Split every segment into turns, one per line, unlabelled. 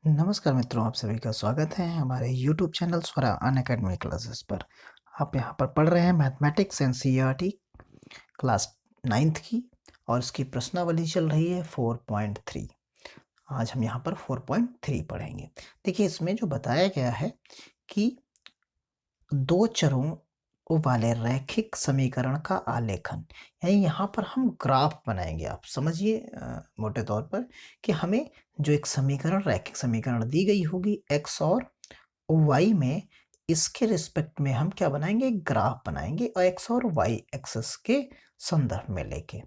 नमस्कार मित्रों, आप सभी का स्वागत है हमारे YouTube चैनल स्वरा अनअकैडमी क्लासेस पर। आप यहाँ पर पढ़ रहे हैं मैथमेटिक्स एनसीईआरटी क्लास 9th की और इसकी प्रश्नावली चल रही है 4.3। आज हम यहाँ पर 4.3 पढ़ेंगे। देखिए, इसमें जो बताया गया है कि दो चरों वाले रैखिक समीकरण का आलेखन, यानी यहाँ पर हम ग्राफ बनाएंगे। आप समझिए मोटे तौर पर कि हमें जो एक समीकरण रैखिक समीकरण दी गई होगी x और y में, इसके रिस्पेक्ट में हम क्या बनाएंगे, एक ग्राफ बनाएंगे और x और y एक्सिस के संदर्भ में लेके।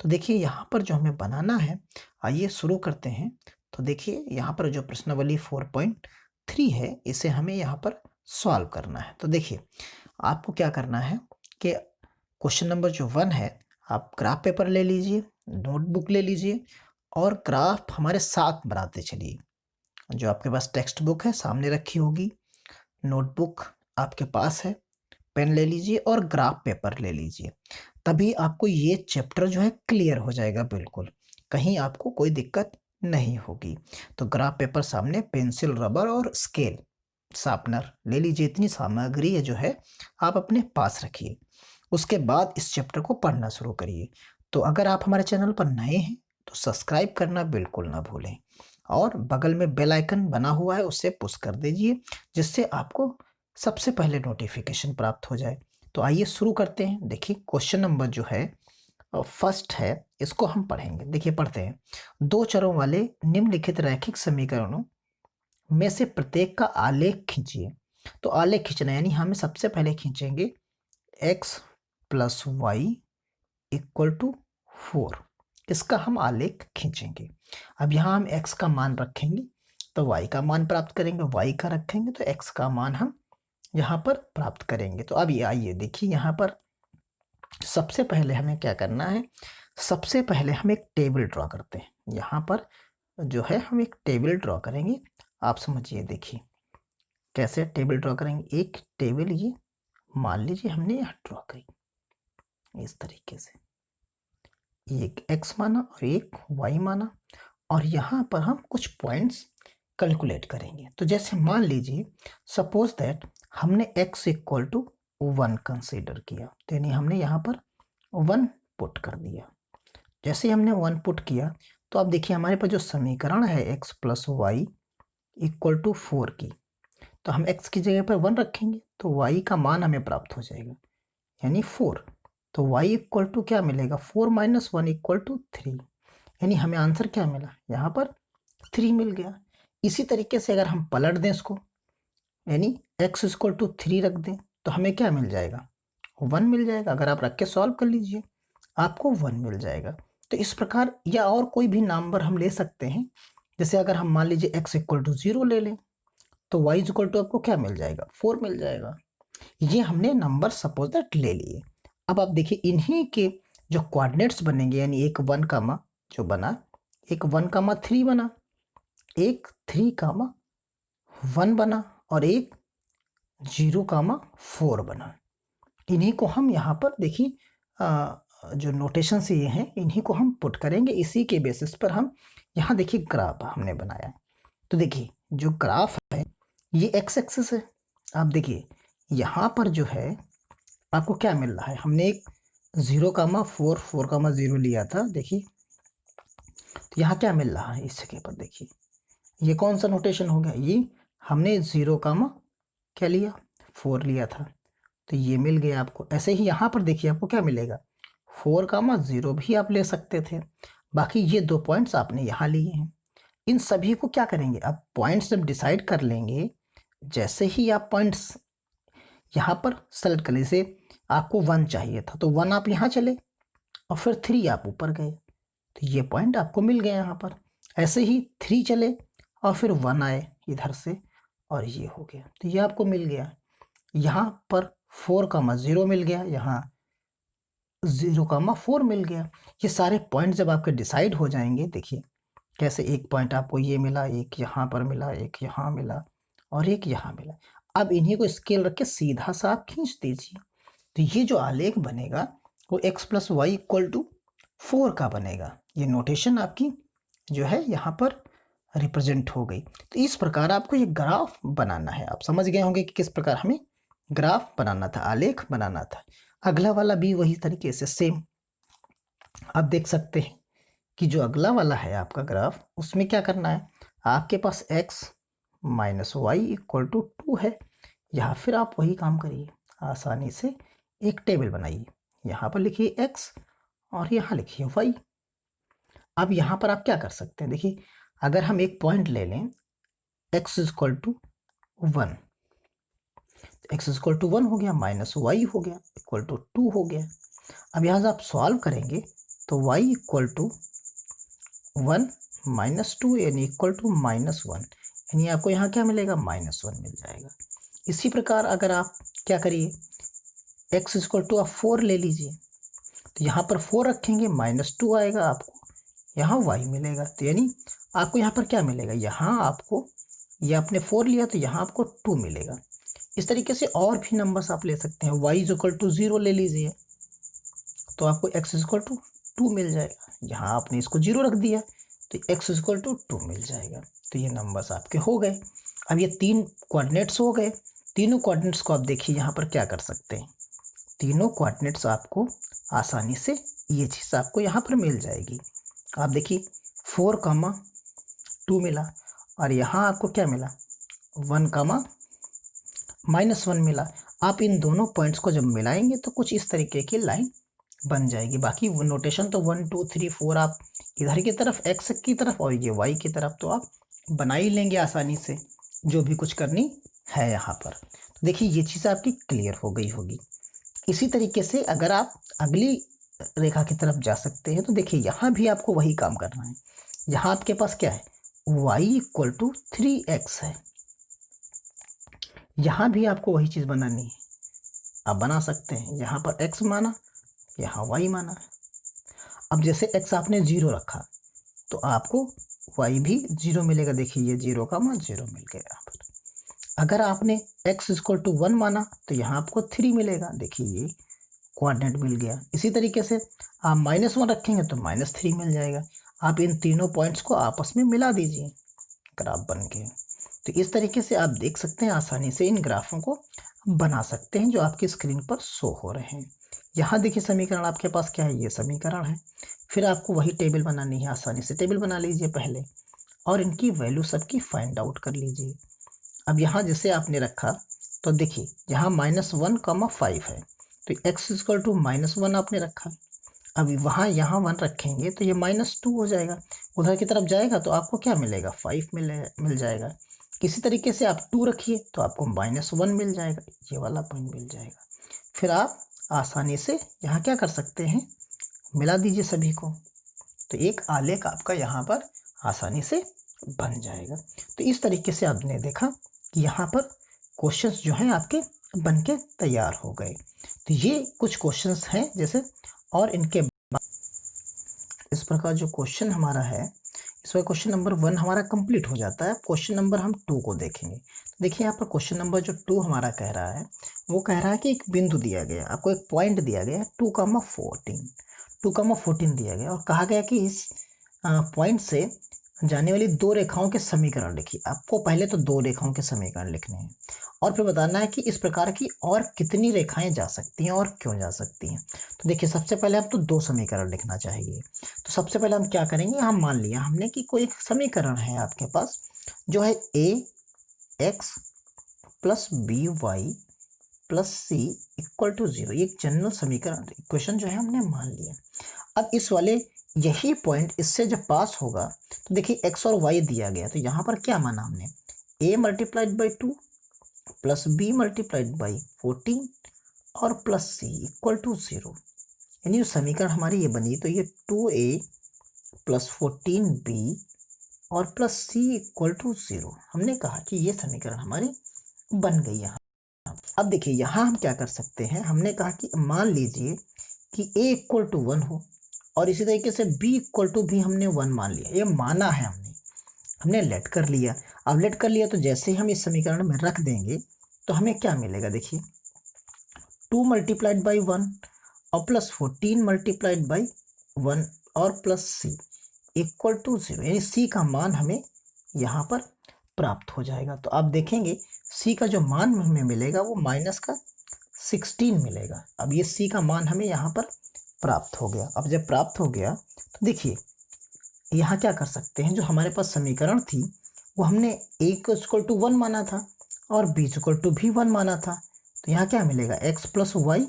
तो देखिए यहाँ पर जो हमें बनाना है, आइए शुरू करते हैं। तो देखिए यहाँ पर जो प्रश्नावली 4.3 है, इसे हमें यहाँ पर सॉल्व करना है। तो देखिए आपको क्या करना है कि क्वेश्चन नंबर जो 1 है, आप ग्राफ पेपर ले लीजिए, नोटबुक ले लीजिए और ग्राफ हमारे साथ बनाते चलिए। जो आपके पास टेक्स्ट बुक है सामने रखी होगी, नोटबुक आपके पास है, पेन ले लीजिए और ग्राफ पेपर ले लीजिए। तभी आपको ये चैप्टर जो है क्लियर हो जाएगा बिल्कुल, कहीं आपको कोई दिक्कत नहीं होगी। तो ग्राफ पेपर सामने, पेंसिल, रबर और स्केल, शार्पनर ले लीजिए। इतनी सामग्री है जो है आप अपने पास रखिए। उसके बाद इस चैप्टर को पढ़ना शुरू करिए। तो अगर आप हमारे चैनल पर नए हैं तो सब्सक्राइब करना बिल्कुल ना भूलें और बगल में बेल आइकन बना हुआ है, उससे पुश कर दीजिए, जिससे आपको सबसे पहले नोटिफिकेशन प्राप्त हो जाए। तो आइए शुरू करते हैं। देखिए क्वेश्चन नंबर जो है फर्स्ट है, इसको हम पढ़ेंगे। देखिए पढ़ते हैं। दो चरों वाले निम्नलिखित रैखिक समीकरणों में से प्रत्येक का आलेख खींचिए। तो आलेख खींचना यानी हमें सबसे पहले खींचेंगे x plus Y equal to 4। इसका हम आलेख खींचेंगे। अब यहाँ हम x का मान रखेंगे तो y का मान प्राप्त करेंगे, y का रखेंगे तो x का मान हम यहाँ पर प्राप्त करेंगे। तो अब ये आइए देखिए, यहाँ पर सबसे पहले हमें क्या करना है। सबसे पहले हम एक टेबल ड्रॉ करते हैं। यहाँ पर जो है हम एक टेबल ड्रॉ करेंगे। आप समझिए, देखिए कैसे टेबल ड्रॉ करेंगे। एक टेबल ये मान लीजिए हमने यहाँ ड्रॉ करी इस तरीके से, एक x माना और एक y माना, और यहाँ पर हम कुछ पॉइंट्स कैलकुलेट करेंगे। तो जैसे मान लीजिए, सपोज दैट हमने x इक्वल टू 1 कंसीडर किया, तो यानी हमने यहाँ पर 1 पुट कर दिया। जैसे ही हमने 1 पुट किया तो अब देखिए हमारे पास जो समीकरण है x plus Y equal to 4 की, तो हम x की जगह पर 1 रखेंगे तो y का मान हमें प्राप्त हो जाएगा, यानी 4। तो y इक्वल टू क्या मिलेगा, 4 माइनस 1 इक्वल टू 3, यानी हमें आंसर क्या मिला, यहाँ पर 3 मिल गया। इसी तरीके से अगर हम पलट दें इसको, यानी x इक्वल टू 3 रख दें, तो हमें क्या मिल जाएगा, 1 मिल जाएगा। अगर आप रख के सॉल्व कर लीजिए आपको 1 मिल जाएगा। तो इस प्रकार, या और कोई भी नंबर हम ले सकते हैं। जैसे अगर हम मान लीजिए x इक्वल टू 0 ले लें तो y इक्वल टू आपको क्या मिल जाएगा, 4 मिल जाएगा। ये हमने नंबर सपोज दैट ले लिए। अब आप देखिए इन्हीं के जो कोऑर्डिनेट्स बनेंगे, यानी एक 1 कामा जो बना, एक 1 कामा 3 बना, एक 3 कामा 1 बना और एक 0 कामा 4 बना। इन्हीं को हम यहाँ पर देखिए जो नोटेशन से ये हैं, इन्हीं को हम पुट करेंगे। इसी के बेसिस पर हम यहाँ देखिए ग्राफ हमने बनाया है। तो देखिए जो ग्राफ है ये एक्स एक्सिस है। आप देखिए यहाँ पर जो है आपको क्या मिल रहा है, हमने एक 0 कामा 4 4 कामा 0 लिया था। देखिए तो यहाँ क्या मिल रहा है, इस जगह पर देखिए ये कौन सा नोटेशन हो गया, ये हमने 0 कामा क्या लिया, 4 लिया था, तो ये मिल गया आपको। ऐसे ही यहाँ पर देखिए आपको क्या मिलेगा, 4 कामा 0 भी आप ले सकते थे। बाकी ये 2 पॉइंट्स आपने यहाँ लिए हैं। इन सभी को क्या करेंगे, अब पॉइंट्स जब डिसाइड कर लेंगे, जैसे ही आप पॉइंट्स यहाँ पर सेलेक्ट कर, जैसे आपको 1 चाहिए था तो 1 आप यहाँ चले और फिर 3 आप ऊपर गए, तो ये पॉइंट आपको मिल गया यहाँ पर। ऐसे ही 3 चले और फिर 1 आए इधर से और ये हो गया, तो ये आपको मिल गया। यहाँ पर 4 कामा 0 मिल गया, यहाँ 0 कामा 4 मिल गया। ये सारे पॉइंट जब आपके डिसाइड हो जाएंगे, देखिए कैसे एक पॉइंट आपको ये मिला, एक यहाँ पर मिला, एक यहाँ मिला और एक यहाँ मिला। अब इन्हीं को स्केल रख के सीधा सा आप खींच दीजिए, तो ये जो आलेख बनेगा वो x plus Y equal to 4 का बनेगा। ये नोटेशन आपकी जो है यहाँ पर रिप्रेजेंट हो गई। तो इस प्रकार आपको ये ग्राफ बनाना है। आप समझ गए होंगे कि किस प्रकार हमें ग्राफ बनाना था, आलेख बनाना था। अगला वाला भी वही तरीके से सेम आप देख सकते हैं कि जो अगला वाला है आपका ग्राफ, उसमें क्या करना है, आपके पास x minus Y equal to 2 है। यहाँ फिर आप वही काम करिए, आसानी से एक टेबल बनाइए। यहाँ पर लिखिए x और यहाँ लिखिए y। अब यहाँ पर आप क्या कर सकते हैं, देखिए अगर हम एक पॉइंट ले लें x equal to 1, X equal to 1 हो गया, माइनस वाई हो गया, इक्वल टू 2 हो गया। अब यहाँ से आप सॉल्व करेंगे तो y इक्वल टू 1 माइनस 2 यानी इक्वल टू -1, यानी आपको यहाँ क्या मिलेगा, -1 मिल जाएगा। इसी प्रकार अगर आप क्या करिए, x इक्वल टू आप 4 ले लीजिए, तो यहाँ पर 4 रखेंगे, -2 आएगा, आपको यहाँ y मिलेगा। तो यानी आपको यहाँ पर क्या मिलेगा, यहाँ आपको ये आपने 4 लिया तो यहाँ आपको 2 मिलेगा। इस तरीके से और भी नंबर्स आप ले सकते हैं। y इक्वल टू 0 ले लीजिए तो आपको x इक्वल टू 2 मिल जाएगा। यहाँ आपने इसको 0 रख दिया तो x इक्वल टू 2 मिल जाएगा। तो ये नंबर्स आपके हो गए। अब ये 3 कोऑर्डिनेट्स हो गए। तीनों कोऑर्डिनेट्स को आप देखिए यहाँ पर क्या कर सकते हैं, तीनों कोऑर्डिनेट्स आपको आसानी से ये चीज़ आपको यहाँ पर मिल जाएगी। आप देखिए 4, 2 मिला और यहाँ आपको क्या मिला, 1, -1 मिला। आप इन दोनों पॉइंट्स को जब मिलाएंगे तो कुछ इस तरीके की लाइन बन जाएगी। बाकी वो नोटेशन तो 1 2 3 4 आप इधर की तरफ x की तरफ और ये y की तरफ तो आप बना ही लेंगे आसानी से, जो भी कुछ करनी है यहाँ पर। तो देखिए ये चीज़ आपकी क्लियर हो गई होगी। इसी तरीके से अगर आप अगली रेखा की तरफ जा सकते हैं तो देखिए यहाँ भी आपको वही काम करना है। यहाँ आपके पास क्या है, y इक्वल टू 3x है। यहाँ भी आपको वही चीज़ बनानी है। आप बना सकते हैं, यहाँ पर x माना, यहाँ y माना। अब जैसे x आपने 0 रखा तो आपको y भी 0 मिलेगा। देखिए ये 0, 0 मिल गया यहाँ पर। अगर आपने x इक्वल टू 1 माना तो यहाँ आपको 3 मिलेगा। देखिए ये कोऑर्डिनेट मिल गया। इसी तरीके से आप -1 रखेंगे तो -3 मिल जाएगा। आप इन तीनों पॉइंट्स को आपस में मिला दीजिए, ग्राफ बन गया। तो इस तरीके से आप देख सकते हैं, आसानी से इन ग्राफों को बना सकते हैं जो आपकी स्क्रीन पर शो हो रहे हैं। यहाँ देखिए समीकरण आपके पास क्या है, ये समीकरण है। फिर आपको वही टेबल बनानी है। आसानी से टेबल बना लीजिए पहले और इनकी वैल्यू सबकी फाइंड आउट कर लीजिए। अब यहाँ जैसे आपने रखा तो देखिए यहाँ -1, 5 है तो x इक्वल टू -1 आपने रखा। अब वहाँ यहाँ 1 रखेंगे तो ये -2 हो जाएगा, उधर की तरफ जाएगा तो आपको क्या मिलेगा, 5 मिल जाएगा। किसी तरीके से आप 2 रखिए तो आपको -1 मिल जाएगा, ये वाला पॉइंट मिल जाएगा। फिर आप आसानी से यहाँ क्या कर सकते हैं, मिला दीजिए सभी को, तो एक आलेख आपका यहाँ पर आसानी से बन जाएगा। तो इस तरीके से आपने देखा कि यहाँ पर क्वेश्चंस जो हैं आपके बन के तैयार हो गए। तो ये कुछ क्वेश्चंस हैं जैसे, और इनके इस प्रकार जो क्वेश्चन हमारा है, इसमें क्वेश्चन नंबर 1 हमारा कंप्लीट हो जाता है। क्वेश्चन नंबर हम 2 को देखेंगे। देखिए यहाँ पर क्वेश्चन नंबर जो 2 हमारा कह रहा है, वो कह रहा है कि एक बिंदु दिया गया, आपको एक पॉइंट दिया गया 2,14 दिया गया और कहा गया कि इस पॉइंट से जाने वाली 2 रेखाओं के समीकरण लिखिए। आपको पहले तो 2 रेखाओं के समीकरण लिखने हैं और फिर बताना है कि इस प्रकार की और कितनी रेखाएं जा सकती हैं और क्यों जा सकती हैं। तो देखिए सबसे पहले हम तो 2 समीकरण लिखना चाहिए। तो सबसे पहले हम क्या करेंगे, हम मान लिया हमने कि कोई एक समीकरण है आपके पास जो है ax plus by plus c equal to 0। ये एक जनरल समीकरण इक्वेशन जो है हमने मान लिया। अब इस वाले यही पॉइंट इससे जब पास होगा तो देखिए x और y दिया गया, तो यहाँ पर क्या माना हमने, a multiplied by 2 plus b multiplied by 14 और प्लस c इक्वल टू 0। यानी जो समीकरण हमारी ये बनी तो ये 2a प्लस 14b और प्लस c इक्वल टू 0। हमने कहा कि ये समीकरण हमारी बन गई यहाँ। अब देखिए यहाँ हम क्या कर सकते हैं, हमने कहा कि मान लीजिए कि a इक्वल टू 1 हो और इसी तरीके से b इक्वल टू भी हमने 1 मान लिया। ये माना है हमने लेट कर लिया। अब लेट कर लिया तो जैसे ही हम इस समीकरण में रख देंगे तो हमें क्या मिलेगा, देखिए 2 मल्टीप्लाइड बाई 1 और प्लस 14 मल्टीप्लाइड बाई 1 और प्लस c इक्वल टू 0। यानी c का मान हमें यहाँ पर प्राप्त हो जाएगा। तो आप देखेंगे सी का जो मान हमें मिलेगा वो माइनस का 16 मिलेगा। अब ये सी का मान हमें यहाँ पर प्राप्त हो गया। अब जब प्राप्त हो गया तो देखिए यहाँ क्या कर सकते हैं, जो हमारे पास समीकरण थी वो हमने a को इक्वल टू 1 माना था और b इक्वल टू भी 1 माना था। तो यहाँ क्या मिलेगा, x प्लस वाई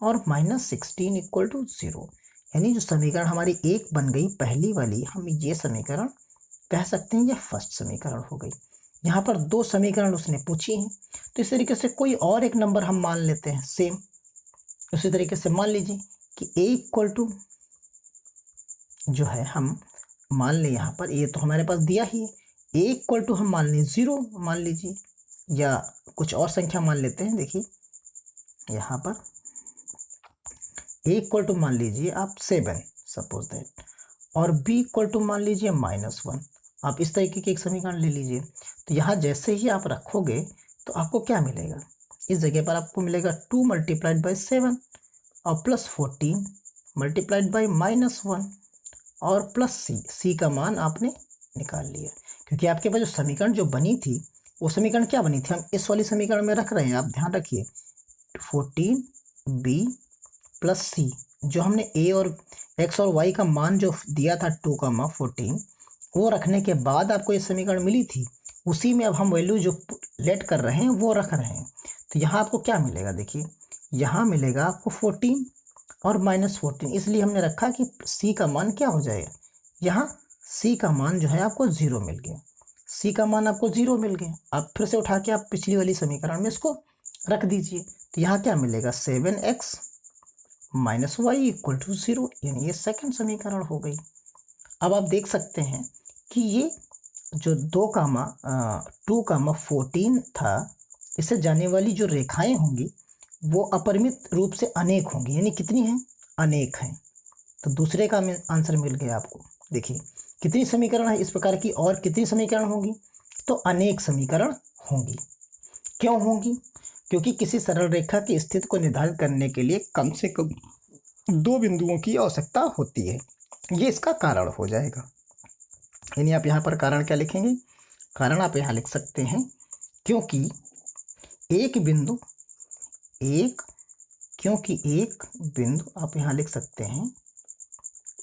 और माइनस 16 इक्वल टू 0। यानी जो समीकरण हमारी एक बन गई पहली वाली, हम ये समीकरण कह सकते हैं ये फर्स्ट समीकरण हो गई। यहाँ पर दो समीकरण उसने पूछी हैं, तो इस तरीके से कोई और एक नंबर हम मान लेते हैं सेम। उसी तरीके से मान लीजिए कि a इक्वल टू जो है हम मान लें, यहाँ पर ये तो हमारे पास दिया ही है, a इक्वल टू हम मान लें 0 मान लीजिए, या कुछ और संख्या मान लेते हैं। देखिए यहाँ पर a इक्वल टू मान लीजिए आप 7 सपोज दैट, और b इक्वल टू मान लीजिए -1। आप इस तरीके के एक समीकरण ले लीजिए। तो यहाँ जैसे ही आप रखोगे तो आपको क्या मिलेगा, इस जगह पर आपको मिलेगा 2 मल्टीप्लाइड बाई 7 और प्लस 14 मल्टीप्लाइड बाई -1 और प्लस सी का मान आपने निकाल लिया। क्योंकि आपके पास जो समीकरण जो बनी थी वो समीकरण क्या बनी थी, हम इस वाली समीकरण में रख रहे हैं, आप ध्यान रखिए 14b प्लस सी, जो हमने a और x और y का मान जो दिया था 2, 14, वो रखने के बाद आपको ये समीकरण मिली थी, उसी में अब हम वैल्यू जो लेट कर रहे हैं वो रख रहे हैं। तो यहाँ आपको क्या मिलेगा, देखिए यहाँ मिलेगा आपको 14 और -14, इसलिए हमने रखा कि c का मान क्या हो जाएगा, यहाँ c का मान जो है आपको 0 मिल गया। c का मान आपको 0 मिल गया। अब फिर से उठा के आप पिछली वाली समीकरण में इसको रख दीजिए। तो यहाँ क्या मिलेगा, 7x minus Y equal to 0, यानी ये सेकंड समीकरण हो गई। अब आप देख सकते हैं कि ये जो 2, 14 था, इससे जाने वाली जो रेखाएं होंगी वो अपरिमित रूप से अनेक होंगी। यानी कितनी हैं, अनेक हैं। तो दूसरे का आंसर मिल गया आपको। देखिए कितनी समीकरण है इस प्रकार की, और कितनी समीकरण होंगी, तो अनेक समीकरण होंगी। क्यों होंगी, क्योंकि किसी सरल रेखा की स्थिति को निर्धारित करने के लिए कम से कम 2 बिंदुओं की आवश्यकता होती है। ये इसका कारण हो जाएगा। यानी आप यहाँ पर कारण क्या लिखेंगे, कारण आप यहाँ लिख सकते हैं क्योंकि एक बिंदु आप यहाँ लिख सकते हैं,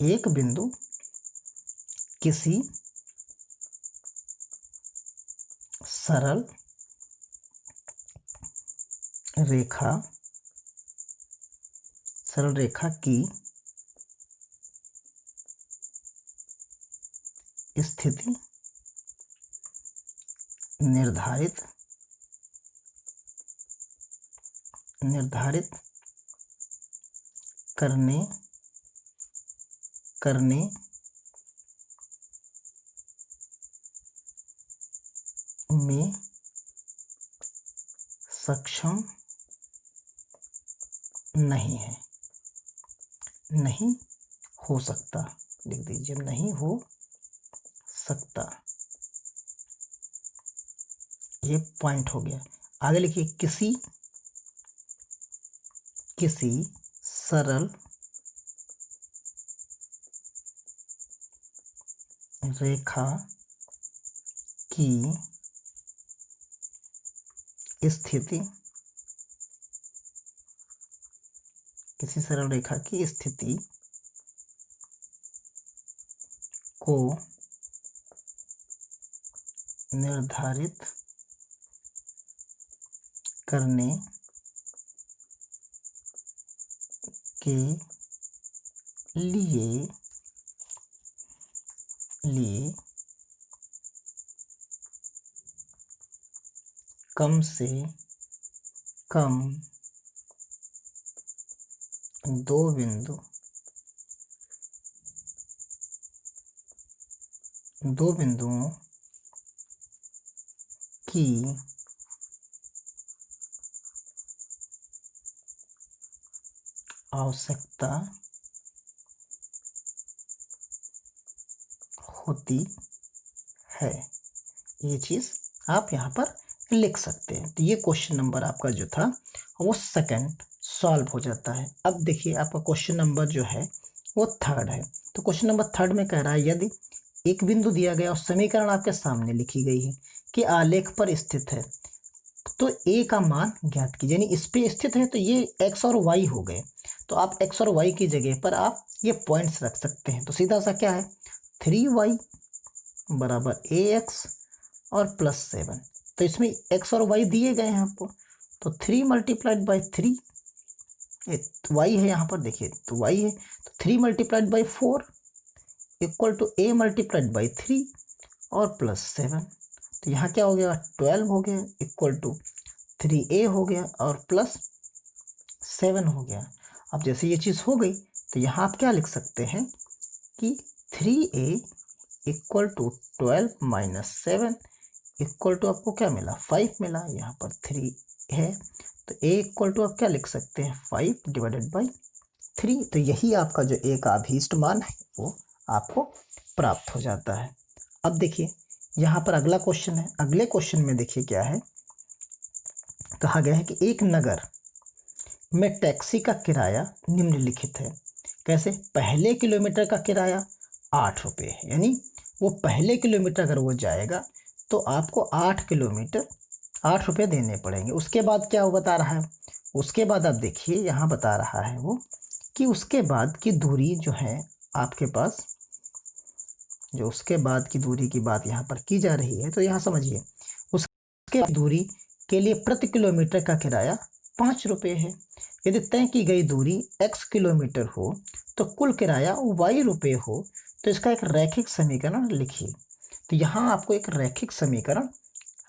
एक बिंदु किसी सरल रेखा की स्थिति निर्धारित करने में सक्षम नहीं है, नहीं हो सकता, लिख दीजिए नहीं हो सकता। ये पॉइंट हो गया। आगे लिखिए किसी सरल रेखा की स्थिति, किसी सरल रेखा की स्थिति को निर्धारित करने के लिए कम से कम 2 बिंदुओं की आवश्यकता होती है। ये चीज़ आप यहाँ पर लिख सकते हैं। तो ये क्वेश्चन नंबर आपका जो था वो सेकंड सॉल्व हो जाता है। अब देखिए आपका क्वेश्चन नंबर जो है वो थर्ड है। तो क्वेश्चन नंबर थर्ड में कह रहा है, यदि एक बिंदु दिया गया और समीकरण आपके सामने लिखी गई है कि आलेख पर स्थित है, तो ए का मान ज्ञात कीजिए, यानी इस पे स्थित है तो ये एक्स और वाई हो गए, तो आप एक्स और वाई की जगह पर आप ये पॉइंट्स रख सकते हैं। तो सीधा सा क्या है, 3y बराबर ए एक्स और +7। तो इसमें एक्स और वाई दिए गए हैं आपको, तो 3 × 3 वाई है यहाँ पर, देखिए तो वाई है, तो 3 × 4 इक्वल टू a × 3 और +7। तो यहाँ क्या हो गया, 12 हो गया इक्वल टू 3a हो गया और +7 हो गया। अब जैसे ये चीज़ हो गई तो यहाँ आप क्या लिख सकते हैं कि 3a equal to 12 - 7 equal to आपको क्या मिला, 5 मिला। यहाँ पर 3 है तो a इक्वल टू आप क्या लिख सकते हैं, 5/3। तो यही आपका जो a का अभीष्ट मान है वो आपको प्राप्त हो जाता है। अब देखिए यहाँ पर अगला क्वेश्चन है, अगले क्वेश्चन में देखिए क्या है, कहा गया है कि एक नगर में टैक्सी का किराया निम्नलिखित है। कैसे, पहले किलोमीटर का किराया 8 रुपये है, यानी वो पहले किलोमीटर अगर वो जाएगा तो आपको 8 किलोमीटर 8 रुपये देने पड़ेंगे। उसके बाद क्या वो बता रहा है, उसके बाद आप देखिए यहाँ बता रहा है वो कि उसके बाद की दूरी जो है आपके पास, जो उसके बाद की दूरी की बात यहाँ पर की जा रही है, तो यहाँ समझिए उसके दूरी के लिए प्रति किलोमीटर का किराया 5 रुपये है। यदि तय की गई दूरी x किलोमीटर हो तो कुल किराया y रुपये हो, तो इसका एक रैखिक समीकरण लिखिए। तो यहाँ आपको एक रैखिक समीकरण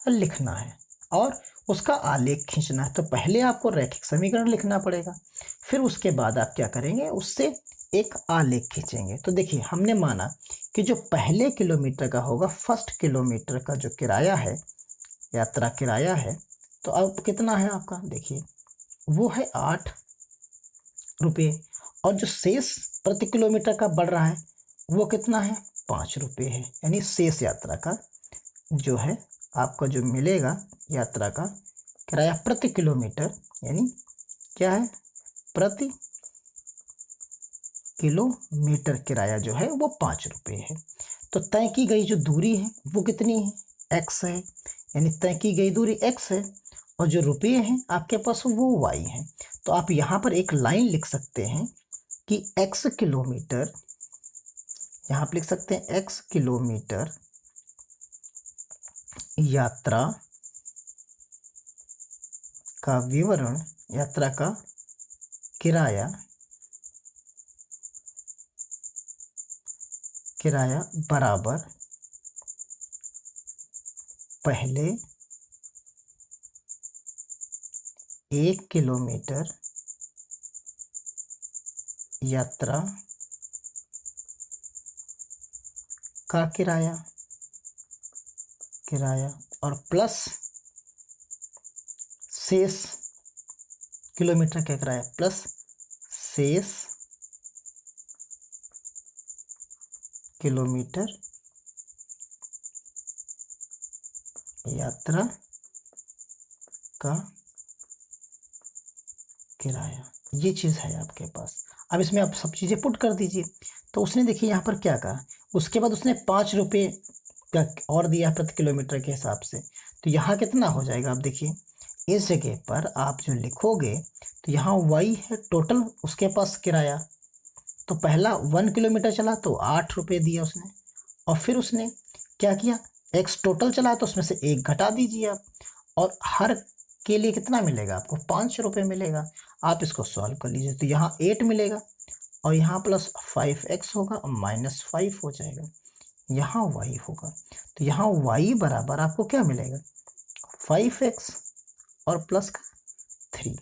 लिखना है और उसका आलेख खींचना है। तो पहले आपको रैखिक समीकरण लिखना पड़ेगा, फिर उसके बाद आप क्या करेंगे, उससे एक आलेख खींचेंगे। तो देखिए हमने माना कि जो पहले किलोमीटर का होगा, फर्स्ट किलोमीटर का जो किराया है, यात्रा किराया है, तो अब कितना है आपका, देखिए वो है 8 रुपये, और जो शेष प्रति किलोमीटर का बढ़ रहा है वो कितना है, 5 रुपये है। यानी शेष यात्रा का जो है आपका जो मिलेगा यात्रा का किराया प्रति किलोमीटर, यानी क्या है, प्रति किलोमीटर किराया जो है वो 5 रुपये है। तो तय की गई जो दूरी है वो कितनी है, x है, यानी तय की गई दूरी x है, और जो रुपये हैं आपके पास वो y है। तो आप यहाँ पर एक लाइन लिख सकते हैं कि x किलोमीटर, यहाँ आप लिख सकते हैं x किलोमीटर यात्रा का विवरण, यात्रा का किराया बराबर पहले 1 किलोमीटर यात्रा का किराया और प्लस शेष किलोमीटर का किराया प्लस शेष किलोमीटर यात्रा का किराया, ये चीज़ है आपके पास। अब इसमें आप सब चीज़ें पुट कर दीजिए। तो उसने देखिए यहाँ पर क्या कहा, उसके बाद उसने 5 रुपये का और दिया प्रति किलोमीटर के हिसाब से। तो यहाँ कितना हो जाएगा, आप देखिए इस जगह पर आप जो लिखोगे तो यहाँ y है टोटल उसके पास किराया। तो पहला 1 किलोमीटर चला तो 8 रुपये दिया उसने, और फिर उसने क्या किया, x टोटल चला तो उसमें से 1 घटा दीजिए आप, और हर के लिए कितना मिलेगा आपको, 5 रुपये मिलेगा। आप इसको सॉल्व कर लीजिए, तो यहाँ 8 मिलेगा और यहाँ प्लस 5x होगा और -5 हो जाएगा, यहाँ y होगा। तो यहाँ y बराबर आपको क्या मिलेगा, 5x और प्लस का 3।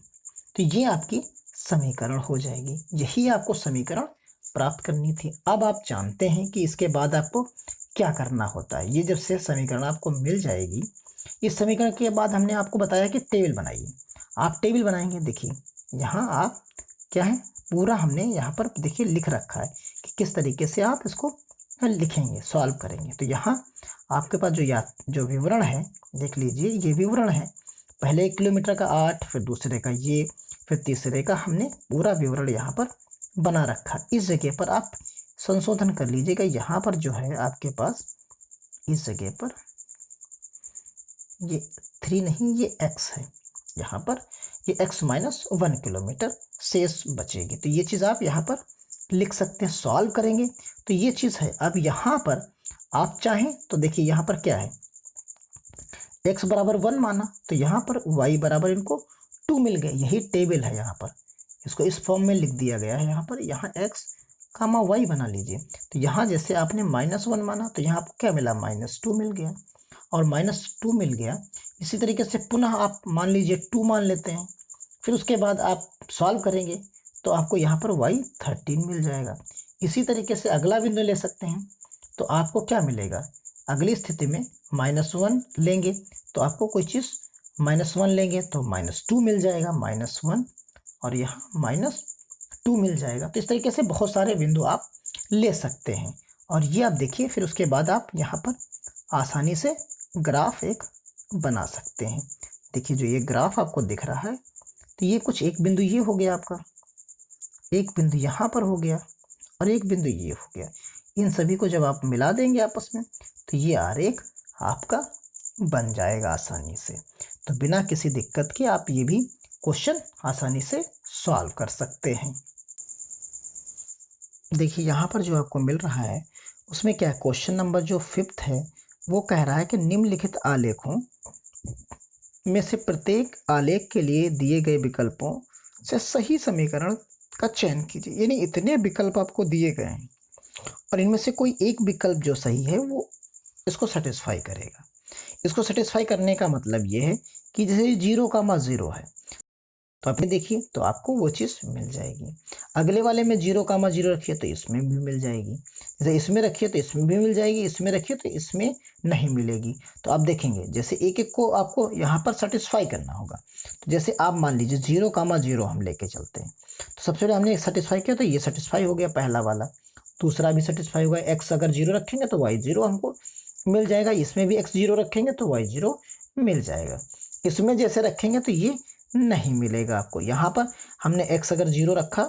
तो ये आपकी समीकरण हो जाएगी, यही आपको समीकरण प्राप्त करनी थी। अब आप जानते हैं कि इसके बाद आपको क्या करना होता है। ये जब से समीकरण आपको मिल जाएगी, इस समीकरण के बाद हमने आपको बताया कि टेबल बनाइए। आप टेबल बनाएंगे, देखिए यहाँ आप क्या है, पूरा हमने यहाँ पर देखिए लिख रखा है कि किस तरीके से आप इसको लिखेंगे, सॉल्व करेंगे। तो यहाँ आपके पास जो विवरण है देख लीजिए, ये विवरण है, पहले 1 किलोमीटर का 8, फिर दूसरे का ये, फिर तीसरे का, हमने पूरा विवरण यहाँ पर बना रखा। इस जगह पर आप संशोधन कर लीजिएगा। यहाँ पर जो है आपके पास इस जगह पर ये 3 नहीं, ये x है, यहाँ पर ये x माइनस 1 किलोमीटर शेष बचेगी। तो ये चीज़ आप यहाँ पर लिख सकते हैं। सॉल्व करेंगे तो ये चीज़ है। अब यहाँ पर आप चाहें तो देखिए यहाँ पर क्या है, x बराबर 1 माना तो यहाँ पर y बराबर इनको 2 मिल गए। यही टेबल है, यहाँ पर इसको इस फॉर्म में लिख दिया गया है। यहाँ पर यहाँ x कामा y बना लीजिए। तो यहाँ जैसे आपने -1 माना तो यहाँ आपको क्या मिला, -2 मिल गया, और -2 मिल गया। इसी तरीके से पुनः आप मान लीजिए 2 मान लेते हैं, फिर उसके बाद आप सॉल्व करेंगे तो आपको यहाँ पर y 13 मिल जाएगा। इसी तरीके से अगला बिंदु ले सकते हैं, तो आपको क्या मिलेगा, अगली स्थिति में -1 लेंगे तो आपको कोई चीज़ -1 लेंगे तो -2 मिल जाएगा, -1 और यहाँ -2 मिल जाएगा। तो इस तरीके से बहुत सारे बिंदु आप ले सकते हैं। और ये आप देखिए, फिर उसके बाद आप यहाँ पर आसानी से ग्राफ एक बना सकते हैं। देखिए जो ये ग्राफ आपको दिख रहा है, तो ये कुछ एक बिंदु ये हो गया आपका, एक बिंदु यहाँ पर हो गया और एक बिंदु ये हो गया। इन सभी को जब आप मिला देंगे आपस में तो ये आरेख आपका बन जाएगा आसानी से। तो बिना किसी दिक्कत के आप ये भी क्वेश्चन आसानी से सॉल्व कर सकते हैं। देखिए यहाँ पर जो आपको मिल रहा है उसमें क्या है, क्वेश्चन नंबर जो 5th है वो कह रहा है कि निम्नलिखित आलेखों में से प्रत्येक आलेख के लिए दिए गए विकल्पों से सही समीकरण का चयन कीजिए। यानी इतने विकल्प आपको दिए गए हैं और इनमें से कोई एक विकल्प जो सही है वो इसको सेटिस्फाई करेगा। इसको सेटिस्फाई करने का मतलब ये है कि जैसे 0,0 है तो आपने देखिए तो आपको वो चीज़ मिल जाएगी। अगले वाले में 0,0 रखिए तो इसमें भी मिल जाएगी, जैसे इसमें रखिए तो इसमें भी मिल जाएगी, इसमें रखिए तो इसमें नहीं मिलेगी। तो आप देखेंगे जैसे एक एक को आपको यहाँ पर सेटिस्फाई करना होगा। तो जैसे आप मान लीजिए 0,0 हम लेके चलते हैं, तो सबसे पहले हमने सेटिस्फाई किया तो ये सेटिस्फाई हो गया पहला वाला, दूसरा भी सेटिस्फाई हुआ। x अगर 0 रखेंगे तो y 0 हमको मिल जाएगा, इसमें भी x 0 रखेंगे तो y 0 मिल जाएगा। इसमें जैसे रखेंगे तो ये नहीं मिलेगा आपको। यहाँ पर हमने x अगर 0 रखा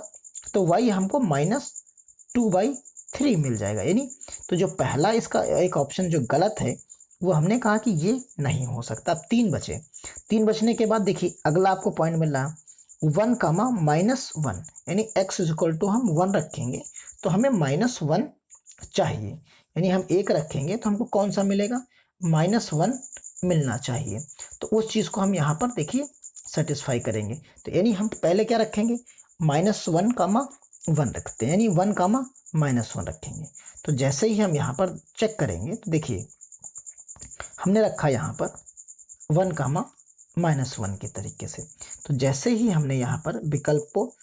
तो y हमको -2/3 मिल जाएगा। यानी तो जो पहला इसका एक ऑप्शन जो गलत है वो हमने कहा कि ये नहीं हो सकता। अब 3 बचे, 3 बचने के बाद देखिए अगला आपको पॉइंट मिल रहा 1,-1, यानी x = हम 1 रखेंगे तो हमें -1 चाहिए। यानी हम 1 रखेंगे तो हमको कौन सा मिलेगा, -1 मिलना चाहिए। तो उस चीज़ को हम यहाँ पर देखिए सेटिस्फाई करेंगे। तो यानी हम पहले क्या रखेंगे, -1,1 रखते हैं, यानी 1,-1 रखेंगे। तो जैसे ही हम यहाँ पर चेक करेंगे तो देखिए हमने रखा यहाँ पर 1,-1 के तरीके से। तो जैसे ही हमने यहाँ पर विकल्प को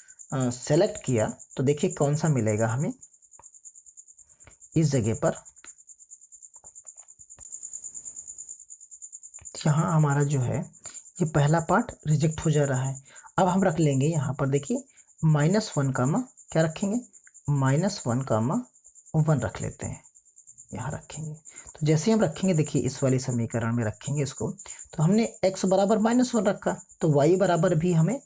सेलेक्ट किया तो देखिए कौन सा मिलेगा हमें इस जगह पर। यहाँ हमारा जो है ये पहला पार्ट रिजेक्ट हो जा रहा है। अब हम रख लेंगे यहाँ पर देखिए -1, क्या रखेंगे, -1,1 रख लेते हैं, यहाँ रखेंगे। तो जैसे हम रखेंगे देखिए इस वाली समीकरण में रखेंगे इसको, तो हमने x बराबर -1 रखा तो y बराबर भी हमें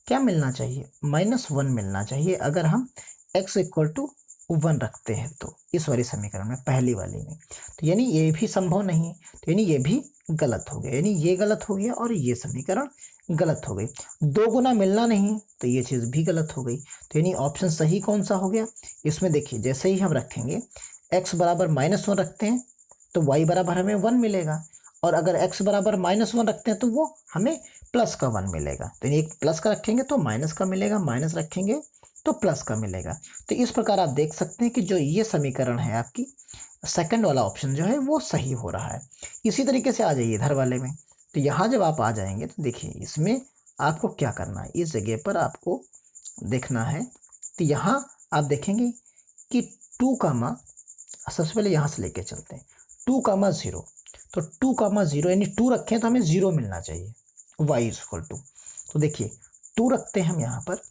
क्या मिलना चाहिए, -1 मिलना चाहिए। अगर हम x = 1 रखते हैं तो इस वाली समीकरण में, पहली वाली में, तो यानी ये भी संभव नहीं है। तो यानी ये भी गलत हो गया, यानी ये गलत हो गया और ये समीकरण गलत हो गई। 2 गुना मिलना नहीं तो ये चीज़ भी गलत हो गई। तो यानी ऑप्शन सही कौन सा हो गया, इसमें देखिए जैसे ही हम रखेंगे x बराबर -1 रखते हैं तो y बराबर हमें 1 मिलेगा, और अगर x बराबर -1 रखते हैं तो वो हमें +1 मिलेगा। तो एक प्लस का रखेंगे तो माइनस का मिलेगा, माइनस रखेंगे तो प्लस का मिलेगा। तो इस प्रकार आप देख सकते हैं कि जो ये समीकरण है आपकी, सेकंड वाला ऑप्शन जो है वो सही हो रहा है। इसी तरीके से आ जाइए इधर वाले में। तो यहाँ जब आप आ जाएंगे तो देखिए इसमें आपको क्या करना है, इस जगह पर आपको देखना है। तो यहाँ आप देखेंगे कि 2, सबसे पहले यहाँ से लेके चलते हैं 2,0। तो 2,0 यानी 2 रखें तो हमें 0 मिलना चाहिए, y = तो देखिए 2 रखते हैं हम यहाँ पर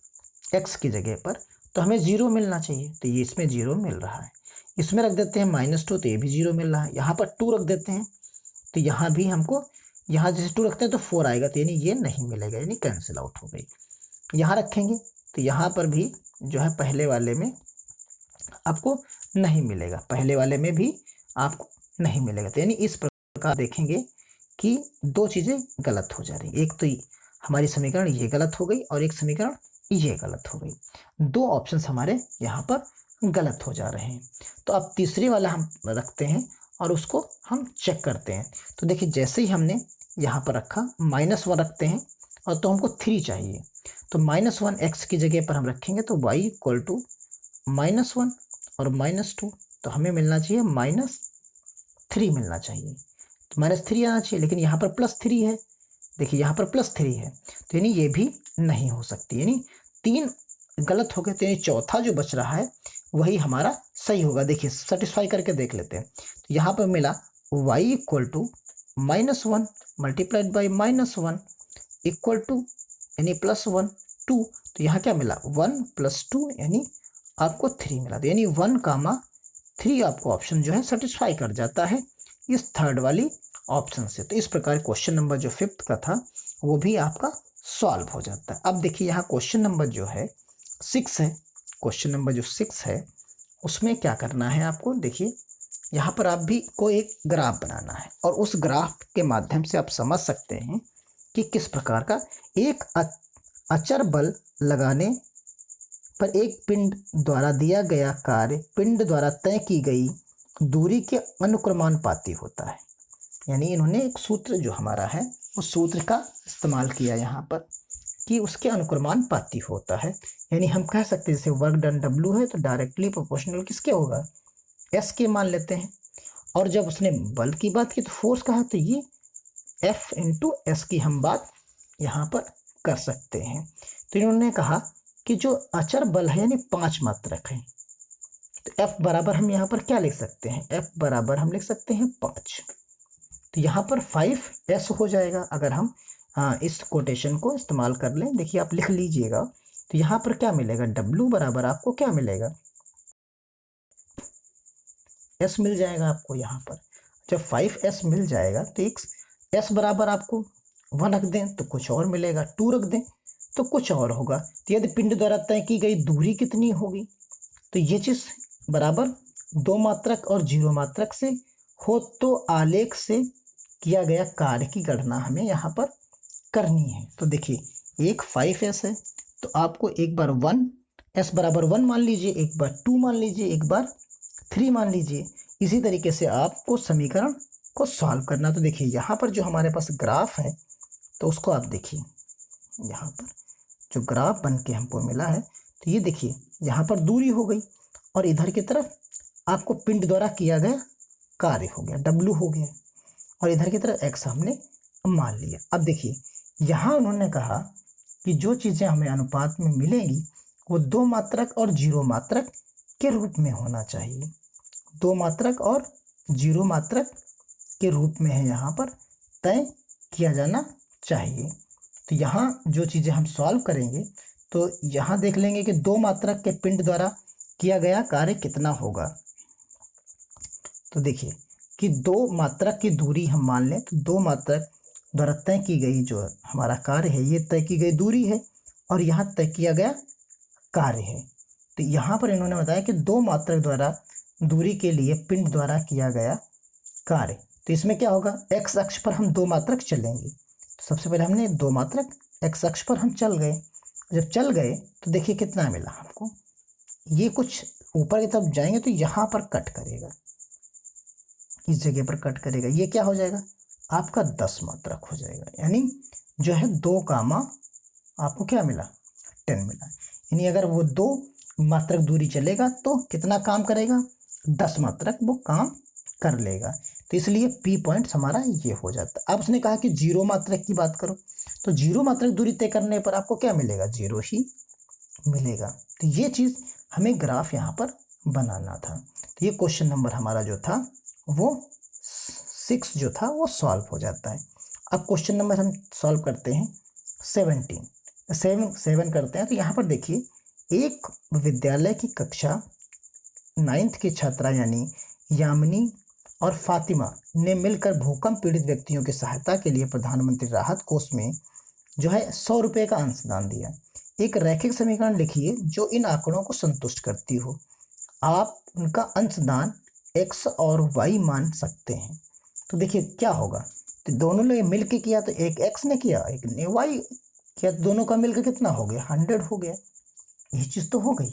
x की जगह पर तो हमें 0 मिलना चाहिए। तो ये इसमें 0 मिल रहा है। इसमें रख देते हैं -2 तो ये भी 0 मिल रहा है। यहाँ पर 2 रख देते हैं तो यहाँ भी हमको, यहाँ जैसे 2 रखते हैं तो 4 आएगा, तो यानी ये नहीं मिलेगा, यानी कैंसिल आउट हो गई। यहाँ रखेंगे तो यहाँ पर भी जो है पहले वाले में आपको नहीं मिलेगा, पहले वाले में भी आपको नहीं मिलेगा। तो यानी इस प्रकार देखेंगे कि दो चीज़ें गलत हो जा रही, एक तो हमारी समीकरण ये गलत हो गई और एक समीकरण ये गलत हो गई। दो ऑप्शंस हमारे यहाँ पर गलत हो जा रहे हैं। तो अब तीसरी वाला हम रखते हैं और उसको हम चेक करते हैं। तो देखिए जैसे ही हमने यहाँ पर रखा -1 रखते हैं और तो हमको 3 चाहिए, तो -1 x की जगह पर हम रखेंगे तो y इक्वल टू -1 और -2, तो हमें मिलना चाहिए -3 मिलना चाहिए। तो -3 आना चाहिए, लेकिन यहाँ पर +3 है। देखिए यहाँ पर +3 है, तो यानी ये भी नहीं हो सकती, यानी 3 गलत हो गए। तो यानी चौथा जो बच रहा है वही हमारा सही होगा। देखिए सेटिस्फाई करके देख लेते हैं। तो यहाँ पर मिला y equal to -1 multiplied by -1 equal to यानी +1 2। तो यहाँ क्या मिला 1 + 2 यानी आपको 3 मिला। तो यानी 1, 3 आपको ऑप्शन जो है सेटिस्फाई कर जाता है इस थर्ड वाली ऑप्शन से। तो इस प्रकार क्वेश्चन नंबर जो 5th का था वो भी आपका सॉल्व हो जाता है। अब देखिए यहाँ क्वेश्चन नंबर जो है 6 है। क्वेश्चन नंबर जो 6 है उसमें क्या करना है आपको, देखिए यहाँ पर आप भी को एक ग्राफ बनाना है और उस ग्राफ के माध्यम से आप समझ सकते हैं कि किस प्रकार का एक अचर बल लगाने पर एक पिंड द्वारा दिया गया कार्य पिंड द्वारा तय की गई दूरी के अनुक्रमानुपाती होता है। यानी इन्होंने एक सूत्र जो हमारा है उस सूत्र का इस्तेमाल किया यहाँ पर कि उसके अनुक्रमानुपाती होता है। यानी हम कह सकते हैं जैसे वर्क डन W है तो डायरेक्टली प्रोपोर्शनल किसके होगा, S के मान लेते हैं। और जब उसने बल की बात की तो फोर्स कहा, तो ये F इंटू एस की हम बात यहाँ पर कर सकते हैं। तो इन्होंने कहा कि जो अचर बल है यानी 5 मात्रक है, तो F बराबर हम यहाँ पर क्या लिख सकते हैं, F बराबर हम लिख सकते हैं 5। तो यहाँ पर 5s हो जाएगा अगर हम इस कोटेशन को इस्तेमाल कर लें। देखिए आप लिख लीजिएगा, तो यहाँ पर क्या मिलेगा, W बराबर आपको क्या मिलेगा, S मिल जाएगा आपको। यहाँ पर जब 5s मिल जाएगा तो एक s बराबर आपको 1 रख दें तो कुछ और मिलेगा, 2 रख दें तो कुछ और होगा। तो यदि पिंड द्वारा तय की गई दूरी कितनी होगी, तो ये चीज़ बराबर 2 मात्रक और 0 मात्रक से हो तो आलेख से किया गया कार्य की गणना हमें यहाँ पर करनी है। तो देखिए एक 5s है तो आपको एक बार 1s बराबर 1 मान लीजिए, एक बार 2 मान लीजिए, एक बार 3 मान लीजिए। इसी तरीके से आपको समीकरण को सॉल्व करना। तो देखिए यहाँ पर जो हमारे पास ग्राफ है तो उसको आप देखिए, यहाँ पर जो ग्राफ बन के हमको मिला है तो ये देखिए यहाँ पर दूरी हो गई और इधर की तरफ आपको पिंड द्वारा किया गया कार्य हो गया, W हो गया, और इधर की तरफ x हमने मान लिया। अब देखिए यहाँ उन्होंने कहा कि जो चीज़ें हमें अनुपात में मिलेंगी वो 2 मात्रक और 0 मात्रक के रूप में होना चाहिए। 2 मात्रक और 0 मात्रक के रूप में है यहाँ पर तय किया जाना चाहिए। तो यहाँ जो चीज़ें हम सॉल्व करेंगे तो यहाँ देख लेंगे कि 2 मात्रक के पिंड द्वारा किया गया कार्य कितना होगा। तो देखिए कि 2 मात्रक की दूरी हम मान लें तो 2 मात्रक द्वारा तय की गई जो हमारा कार्य है ये तय की गई दूरी है और यहाँ तय किया गया कार्य है। तो यहाँ पर इन्होंने बताया कि 2 मात्रक द्वारा दूरी के लिए पिंड द्वारा किया गया कार्य। तो इसमें क्या होगा, x अक्ष पर हम 2 मात्रक चलेंगे। तो सबसे पहले हमने 2 मात्रक x अक्ष पर हम चल गए। जब चल गए तो देखिए कितना मिला हमको, ये कुछ ऊपर की तरफ जाएंगे तो यहाँ पर कट करेगा, इस जगह पर कट करेगा, ये क्या हो जाएगा आपका 10 मात्रक हो जाएगा। यानी जो है 2 कामा आपको क्या मिला 10 मिला। यानी अगर वो 2 मात्रक दूरी चलेगा तो कितना काम करेगा, 10 मात्रक वो काम कर लेगा। तो इसलिए P पॉइंट्स हमारा ये हो जाता है। अब उसने कहा कि 0 मात्रक की बात करो, तो 0 मात्रक दूरी तय करने पर आपको क्या मिलेगा, 0 ही मिलेगा। तो ये चीज़ हमें ग्राफ यहाँ पर बनाना था। तो ये क्वेश्चन नंबर हमारा जो था वो 6 जो था वो सॉल्व हो जाता है। अब क्वेश्चन नंबर हम सॉल्व करते हैं 7 करते हैं। तो यहाँ पर देखिए एक विद्यालय की कक्षा 9th की छात्रा यानी यामिनी और फातिमा ने मिलकर भूकंप पीड़ित व्यक्तियों की सहायता के लिए प्रधानमंत्री राहत कोष में जो है 100 रुपये का अंशदान दिया। एक रैखिक समीकरण लिखिए जो इन आंकड़ों को संतुष्ट करती हो। आप उनका अंशदान x और y मान सकते हैं। तो देखिए क्या होगा, तो दोनों ने मिल के किया तो एक x ने किया एक ने y किया, तो दोनों का मिलकर कितना हो गया 100 हो गया। ये चीज़ तो हो गई।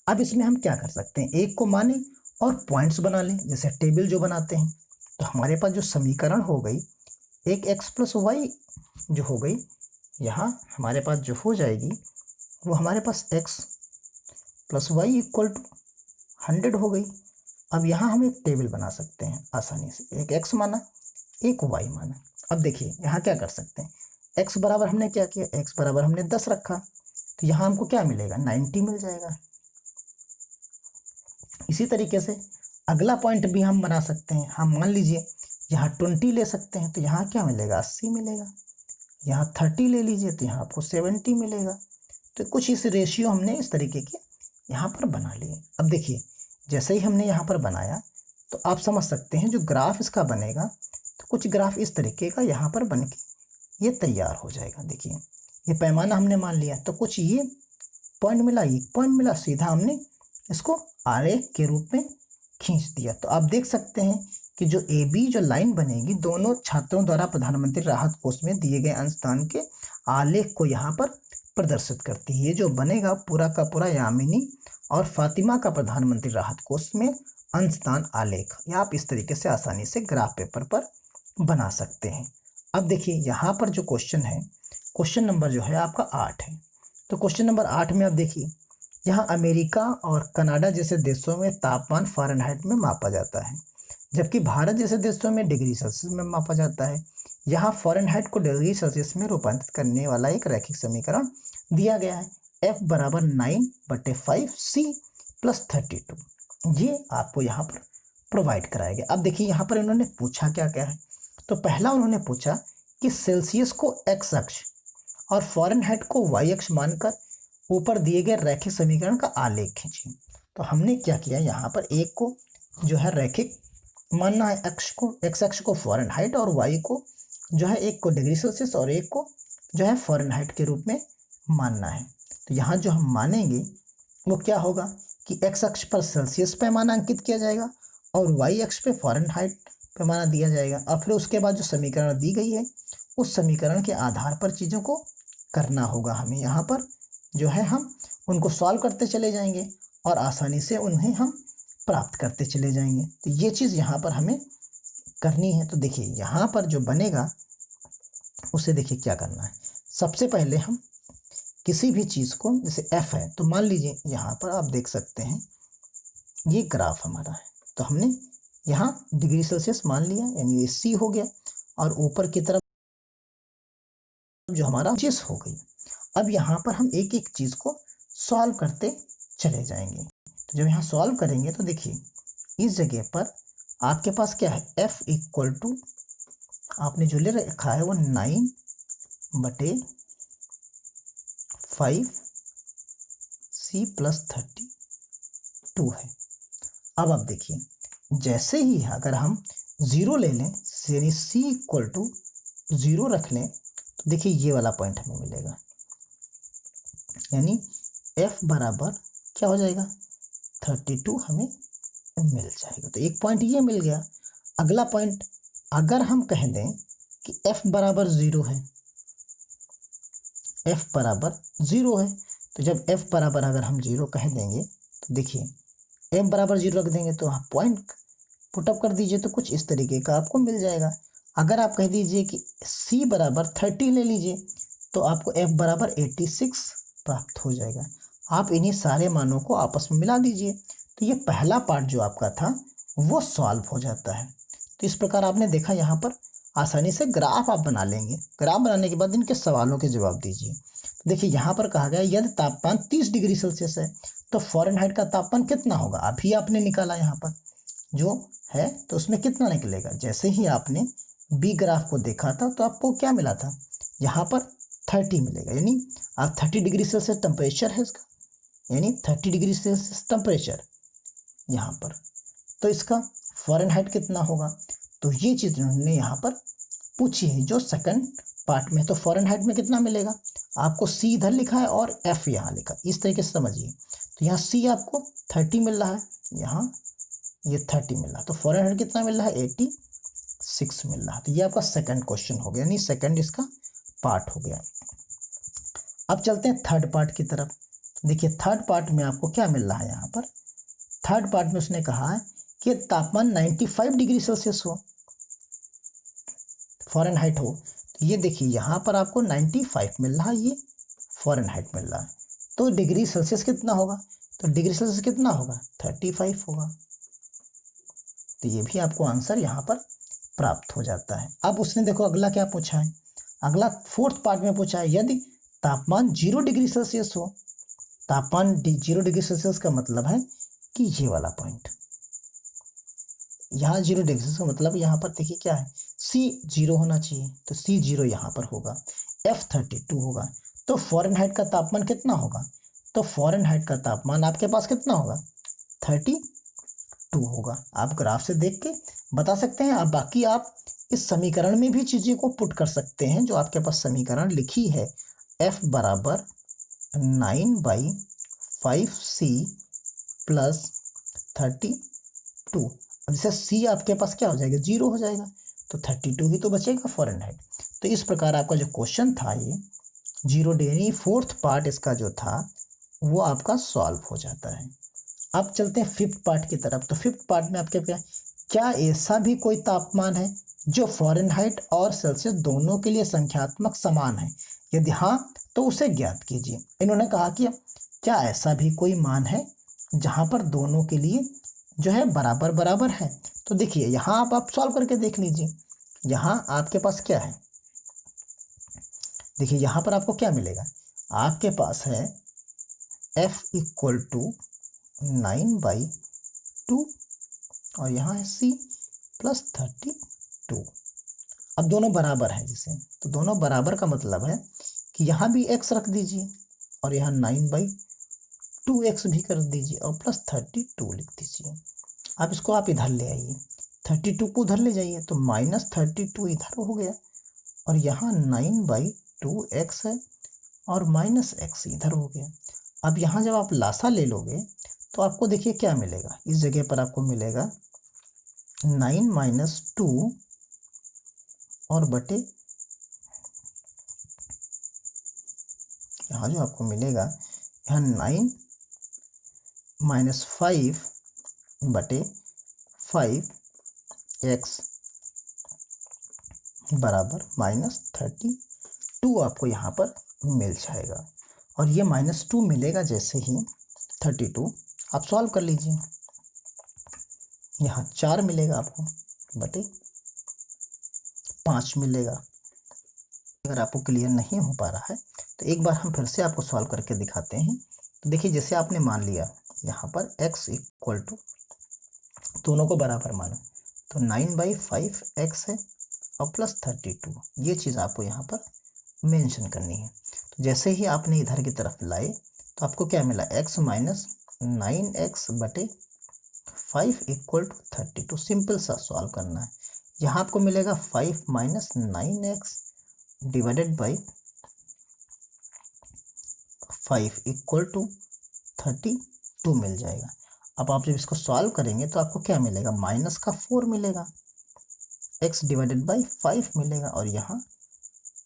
अब इसमें हम क्या कर सकते हैं, एक को माने और पॉइंट्स बना लें जैसे टेबल जो बनाते हैं। तो हमारे पास जो समीकरण हो गई एक x प्लस वाई जो हो गई, यहाँ हमारे पास जो हो जाएगी वो हमारे पास x plus Y equal to 100 हो गई। अब यहाँ हम एक टेबल बना सकते हैं आसानी से, एक x माना एक y माना। अब देखिए यहाँ क्या कर सकते हैं, x बराबर हमने क्या किया, x बराबर हमने 10 रखा, तो यहाँ हमको क्या मिलेगा 90 मिल जाएगा। इसी तरीके से अगला पॉइंट भी हम बना सकते हैं। हम मान लीजिए यहाँ 20 ले सकते हैं, तो यहाँ क्या मिलेगा 80 मिलेगा। यहाँ 30 ले लीजिए तो यहाँ आपको 70 मिलेगा। तो कुछ इस रेशियो हमने इस तरीके के यहाँ पर बना लिए। अब देखिए जैसे ही हमने यहाँ पर बनाया तो आप समझ सकते हैं जो ग्राफ इसका बनेगा, तो कुछ ग्राफ इस तरीके का यहाँ पर बन के ये तैयार हो जाएगा। देखिए ये पैमाना हमने मान लिया, तो कुछ ये पॉइंट मिला, ये पॉइंट मिला, सीधा हमने इसको आरेख के रूप में खींच दिया। तो आप देख सकते हैं कि जो ए बी जो लाइन बनेगी दोनों छात्रों द्वारा प्रधानमंत्री राहत कोष में दिए गए अंशदान के आलेख को यहाँ पर प्रदर्शित करती है। ये जो बनेगा पूरा का पूरा यामिनी और फातिमा का प्रधानमंत्री राहत कोष में अंशदान आलेख, या आप इस तरीके से आसानी से ग्राफ पेपर पर बना सकते हैं। अब देखिए यहाँ पर जो क्वेश्चन है, क्वेश्चन नंबर जो है आपका 8 है। तो क्वेश्चन नंबर 8 में आप देखिए यहाँ अमेरिका और कनाडा जैसे देशों में तापमान फ़ारेनहाइट में मापा जाता है, जबकि भारत जैसे देशों में डिग्री सेल्सियस में मापा जाता है। यहाँ फ़ारेनहाइट को डिग्री सेल्सियस में रूपांतरित करने वाला एक रैखिक समीकरण दिया गया है, F बराबर 9/5 C प्लस 32। ये आपको यहाँ पर प्रोवाइड कराया गया। अब देखिए यहाँ पर इन्होंने पूछा क्या क्या है। तो पहला उन्होंने पूछा कि सेल्सियस को x अक्ष और फ़ारेनहाइट को y अक्ष मानकर ऊपर दिए गए रैखिक समीकरण का आलेख खींचिए। तो हमने क्या किया, यहाँ पर एक को जो है रैखिक मानना है अक्ष को, x अक्ष को फ़ारेनहाइट और y को जो है एक को डिग्री सेल्सियस और एक को जो है फ़ारेनहाइट के रूप में मानना है। तो यहाँ जो हम मानेंगे वो क्या होगा कि x अक्ष पर सेल्सियस पैमाना अंकित किया जाएगा और y अक्ष पे फ़ारेनहाइट पैमाना दिया जाएगा। और फिर उसके बाद जो समीकरण दी गई है उस समीकरण के आधार पर चीज़ों को करना होगा। हमें यहाँ पर जो है हम उनको सॉल्व करते चले जाएंगे और आसानी से उन्हें हम प्राप्त करते चले जाएंगे। तो ये चीज़ यहाँ पर हमें करनी है। तो देखिए यहाँ पर जो बनेगा उसे देखिए क्या करना है। सबसे पहले हम किसी भी चीज़ को, जैसे f है तो मान लीजिए यहाँ पर आप देख सकते हैं ये ग्राफ हमारा है, तो हमने यहाँ डिग्री सेल्सियस मान लिया, यानी ये C हो गया, और ऊपर की तरफ जो हमारा चीज़ हो गई। अब यहाँ पर हम एक एक चीज़ को सॉल्व करते चले जाएंगे। तो जब यहाँ सॉल्व करेंगे तो देखिए इस जगह पर आपके पास क्या है, F इक्वल टू आपने जो ले रखा है वो 9/5 C प्लस 32 है। अब आप देखिए जैसे ही अगर हम 0 ले लें, यानी C इक्वल टू 0 रख लें, तो देखिए ये वाला पॉइंट हमें मिलेगा, यानी F बराबर क्या हो जाएगा 32 हमें मिल जाएगा। तो एक पॉइंट ये मिल गया। अगला पॉइंट अगर हम कह दें कि F बराबर 0 है, F बराबर 0 है, तो जब F बराबर अगर हम 0 कह देंगे तो देखिए F बराबर 0 रख देंगे तो आप पॉइंट पुटअप कर दीजिए तो कुछ इस तरीके का आपको मिल जाएगा। अगर आप कह दीजिए कि C बराबर 30 ले लीजिए तो आपको F बराबर 86 प्राप्त हो जाएगा। आप इन्हीं सारे मानों को आपस में मिला दीजिए तो ये पहला पार्ट जो आपका था वो सॉल्व हो जाता है। तो इस प्रकार आपने देखा यहाँ पर आसानी से ग्राफ आप बना लेंगे। ग्राफ बनाने के बाद इनके सवालों के जवाब दीजिए। तो देखिए यहाँ पर कहा गया यदि तापमान 30 डिग्री सेल्सियस है तो फ़ारेनहाइट का तापमान कितना होगा। अभी आपने निकाला यहाँ पर जो है तो उसमें कितना निकलेगा। जैसे ही आपने बी ग्राफ को देखा था तो आपको क्या मिला था, यहाँ पर 30 मिलेगा, यानी आप 30 डिग्री सेल्सियस टेम्परेचर है इसका, यानी 30 डिग्री सेल्सियस टेम्परेचर यहाँ पर, तो इसका फ़ारेनहाइट कितना होगा। तो ये चीज़ उन्होंने यहाँ पर पूछी है जो सेकंड पार्ट में। तो फ़ारेनहाइट में कितना मिलेगा आपको, C इधर लिखा है और F यहाँ लिखा, इस तरीके से समझिए। तो यहाँ सी आपको 30 मिल रहा है, यहाँ ये 30 मिल रहा है, तो फ़ॉरेनहाइट कितना मिल रहा है 86 मिल रहा है। तो ये आपका सेकंड क्वेश्चन हो गया, यानी सेकंड इसका पार्ट हो गया। अब चलते हैं थर्ड पार्ट की तरफ। देखिए थर्ड पार्ट में आपको क्या मिल रहा है, यहाँ पर थर्ड पार्ट में उसने कहा है कि तापमान 95 डिग्री सेल्सियस हो, फ़ॉरेनहाइट हो। तो ये देखिए यहाँ पर आपको 95 मिल रहा है, ये फ़ॉरेनहाइट मिल रहा है, तो डिग्री सेल्सियस कितना होगा, तो डिग्री सेल्सियस कितना होगा 35 होगा। तो ये भी आपको आंसर यहाँ पर प्राप्त हो जाता है। अब उसने देखो अगला क्या पूछा है, अगला फोर्थ पार्ट में पूछा है यदि तापमान 0 डिग्री सेल्सियस हो। तापमान 0 डिग्री सेल्सियस का मतलब है कि ये वाला पॉइंट, यहाँ 0 डिग्री सेल्सियस का मतलब यहाँ पर देखिए क्या है, C0 होना चाहिए, तो C0 यहाँ पर होगा, F32 होगा। तो फ़ॉरेनहाइट का तापमान कितना होगा, तो फ़ॉरेनहाइट का तापमान आपके पास कितना होगा 32 होगा। आप ग्राफ से देख के बता सकते हैं। आप बाकी आप इस समीकरण में भी चीज़ों को पुट कर सकते हैं, जो आपके पास समीकरण लिखी है, F बराबर 9/5C प्लस 32। अब जैसे C आपके पास क्या हो जाएगा 0 हो जाएगा, तो 32 ही तो बचेगा फ़ॉरेनहाइट। तो इस प्रकार आपका जो क्वेश्चन था ये 0 डिग्री, फोर्थ पार्ट इसका जो था वो आपका सॉल्व हो जाता है। अब चलते हैं फिफ्थ पार्ट की तरफ। तो फिफ्थ पार्ट में आपके क्या ऐसा भी कोई तापमान है जो फ़ॉरेनहाइट और सेल्सियस दोनों के लिए संख्यात्मक समान है, यदि हाँ तो उसे ज्ञात कीजिए। इन्होंने कहा कि क्या ऐसा भी कोई मान है जहाँ पर दोनों के लिए जो है बराबर बराबर है। तो देखिए यहाँ आप सॉल्व करके देख लीजिए, यहाँ आपके पास क्या है, देखिए यहाँ पर आपको क्या मिलेगा, आपके पास है F इक्वल टू 9/2 और यहाँ है C प्लस 32। अब दोनों बराबर हैं जैसे, तो दोनों बराबर का मतलब है कि यहाँ भी x रख दीजिए और यहाँ 9/2x भी कर दीजिए और प्लस 32 लिख दीजिए। अब इसको आप इधर ले आइए, 32 को उधर ले जाइए, तो -32 इधर हो गया और यहाँ 9/2x है और -x इधर हो गया। अब यहाँ जब आप लासा ले लोगे तो आपको देखिए क्या मिलेगा, इस जगह पर आपको मिलेगा 9 - 2 और बटे यहाँ जो आपको मिलेगा यहाँ 9 - 5 बटे 5x बराबर -32 आपको यहाँ पर मिल जाएगा। और ये -2 मिलेगा जैसे ही 32 आप सॉल्व कर लीजिए, यहाँ 4 मिलेगा आपको बटे 5 मिलेगा। अगर आपको क्लियर नहीं हो पा रहा है तो एक बार हम फिर से आपको सॉल्व करके दिखाते हैं। तो देखिए जैसे आपने मान लिया यहाँ पर x इक्वल टू, दोनों को बराबर माना, तो 9/5x है और प्लस 32, ये चीज़ आपको यहाँ पर मेंशन करनी है। तो जैसे ही आपने इधर की तरफ लाए तो आपको क्या मिला, x माइनस 9x बटे 5 इक्वल टू 32। सिंपल सा सॉल्व करना है। यहाँ आपको मिलेगा 5 - 9x divided by 5 equal to 32 मिल जाएगा। अब आप जब इसको सॉल्व करेंगे तो आपको क्या मिलेगा, माइनस का 4 मिलेगा, x डिवाइडेड बाई 5 मिलेगा और यहाँ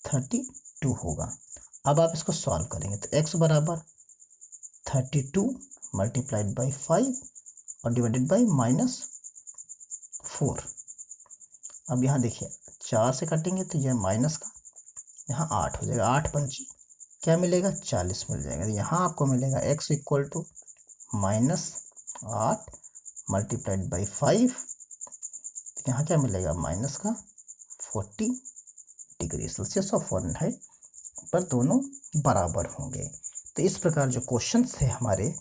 32 होगा। अब आप इसको सॉल्व करेंगे तो x बराबर 32 मल्टीप्लाइड बाई 5 और डिवाइडेड बाई -4। अब यहाँ देखिए 4 से काटेंगे तो यह माइनस का यहाँ 8 हो जाएगा, 8 पंची क्या मिलेगा 40 मिल जाएगा। यहाँ आपको मिलेगा x equal to -8 multiplied by 5, यहाँ क्या मिलेगा माइनस का 40 डिग्री सेल्सियस और फ़ारेनहाइट पर दोनों बराबर होंगे। तो इस प्रकार जो क्वेश्चंस थे हमारे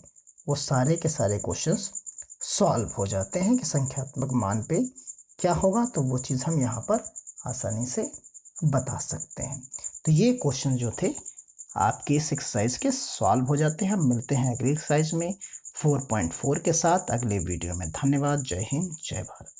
वो सारे के सारे क्वेश्चंस सॉल्व हो जाते हैं कि संख्यात्मक मान पे क्या होगा, तो वो चीज़ हम यहाँ पर आसानी से बता सकते हैं। तो ये क्वेश्चन जो थे आपके इस एक्सरसाइज के सॉल्व हो जाते हैं। हम मिलते हैं अगली एक्सरसाइज में 4.4 के साथ अगले वीडियो में। धन्यवाद। जय हिंद, जय भारत।